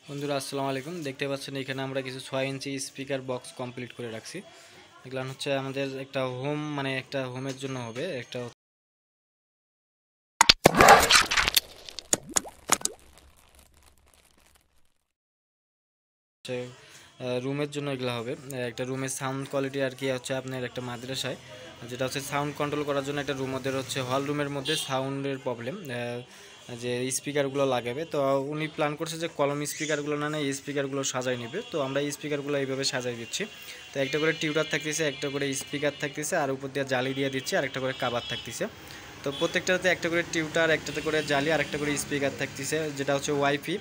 বন্ধুরা আসসালামু আলাইকুম। দেখতে পাচ্ছেন এখানে আমরা কিছু 6 ইঞ্চি স্পিকার বক্স কমপ্লিট করে রাখছি। এগুলো হচ্ছে আমাদের একটা হোম একটা হোমের জন্য হবে, একটা হচ্ছে রুমের জন্য এগুলো হবে। একটা রুমের সাউন্ড কোয়ালিটি আর কি হচ্ছে আপনার একটা মাদ্রাসায় যেটা হচ্ছে সাউন্ড কন্ট্রোল করার জন্য একটা রুম ওদের হচ্ছে হল রুমের মধ্যে সাউন্ডের প্রবলেম, যে স্পিকারগুলো লাগাবে। তো উনি প্ল্যান করছে যে কলম স্পিকারগুলো না এই স্পিকারগুলো সাজাই নেবে। তো আমরা এই স্পিকারগুলো এইভাবে সাজাই দিচ্ছি। তো একটা করে টিউটার থাকতেছে, একটা করে স্পিকার থাকতেছে, আর উপর দিয়ে জালি দিয়ে দিচ্ছে, আর একটা করে কাভার থাকতেছে। তো প্রত্যেকটাতে একটা করে টিউটার, একটাতে করে জালি, আর একটা করে স্পিকার থাকতেছে, যেটা হচ্ছে ওয়াইফি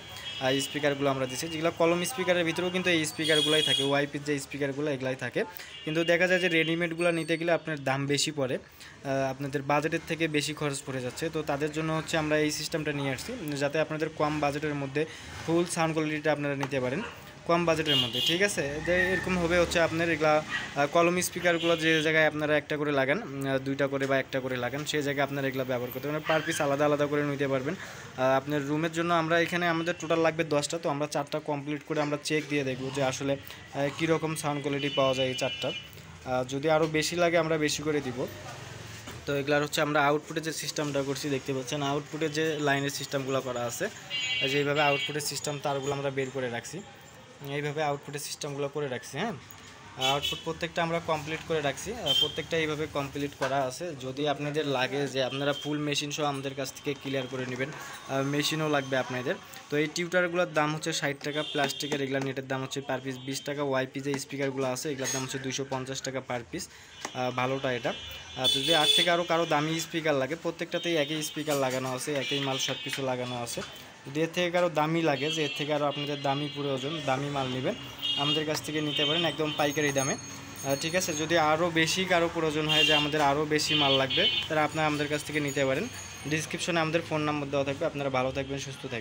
স্পিকারগুলো আমরা দিচ্ছি। যেগুলো কলম স্পিকারের ভিতরেও কিন্তু এই স্পিকারগুলোই থাকে, ওয়াইপির যে স্পিকারগুলো এগুলাই থাকে। কিন্তু দেখা যায় যে রেডিমেডগুলো নিতে গেলে আপনার দাম বেশি পড়ে, আপনাদের বাজেটের থেকে বেশি খরচ পড়ে যাচ্ছে। তো তাদের জন্য হচ্ছে আমরা এই সিস্টেমটা নিয়ে আসছি, যাতে আপনাদের কম বাজেটের মধ্যে ফুল সাউন্ড কোয়ালিটিটা আপনারা নিতে পারেন কম বাজেটের মধ্যে। ঠিক আছে, যে এরকম হবে হচ্ছে আপনার এগুলা কলম স্পিকারগুলো যে জায়গায় আপনারা একটা করে লাগান, দুইটা করে বা একটা করে লাগান, সেই জায়গায় আপনারা এগুলো ব্যবহার করতে পারেন। পার পিস আলাদা আলাদা করে নিতে পারবেন। আপনার রুমের জন্য আমরা এখানে আমাদের টোটাল লাগবে 10টা। তো আমরা 4টা কমপ্লিট করে আমরা চেক দিয়ে দেখব যে আসলে কীরকম সাউন্ড কোয়ালিটি পাওয়া যায় এই 4টার। যদি আরও বেশি লাগে আমরা বেশি করে দিব। তো এগুলার হচ্ছে আমরা আউটপুটের যে সিস্টেমটা করছি দেখতে পাচ্ছেন, আউটপুটের যে লাইনের সিস্টেমগুলো করা আছে, যেইভাবে আউটপুটের সিস্টেম তারগুলো আমরা বের করে রাখছি, এইভাবে আউটপুটের সিস্টেমগুলো করে রাখছি। হ্যাঁ, আউটপুট প্রত্যেকটা আমরা কমপ্লিট করে রাখছি, প্রত্যেকটা এইভাবে কমপ্লিট করা আছে। যদি আপনাদের লাগে যে আপনারা ফুল মেশিন সহ আমাদের কাছ থেকে ক্লিয়ার করে নেবেন, মেশিনও লাগবে আপনাদের, তো এই টিউটারগুলোর দাম হচ্ছে 60 টাকা, প্লাস্টিকের এগুলা নেটের দাম হচ্ছে পার পিস 20 টাকা, ওয়াইপি যে স্পিকারগুলো আছে এগুলোর দাম হচ্ছে 250 টাকা পার পিস, ভালোটা এটা। তো যদি আজ থেকে আরও কারো দামি স্পিকার লাগে, প্রত্যেকটাতেই একই স্পিকার লাগানো আছে, একই মাল সব কিছু লাগানো আছে। যদি এর থেকে কারো দামি লাগে, যে এর থেকে আরও আপনাদের দামি প্রয়োজন, দামি মাল নেবেন, আমাদের কাছ থেকে নিতে পারেন একদম পাইকারি দামে। ঠিক আছে, যদি আরও বেশি কারো প্রয়োজন হয় যে আমাদের আরও বেশি মাল লাগবে, তারা আপনারা আমাদের কাছ থেকে নিতে পারেন। ডিসক্রিপশনে আমাদের ফোন নাম্বার দেওয়া থাকবে। আপনারা ভালো থাকবেন, সুস্থ থাকবেন।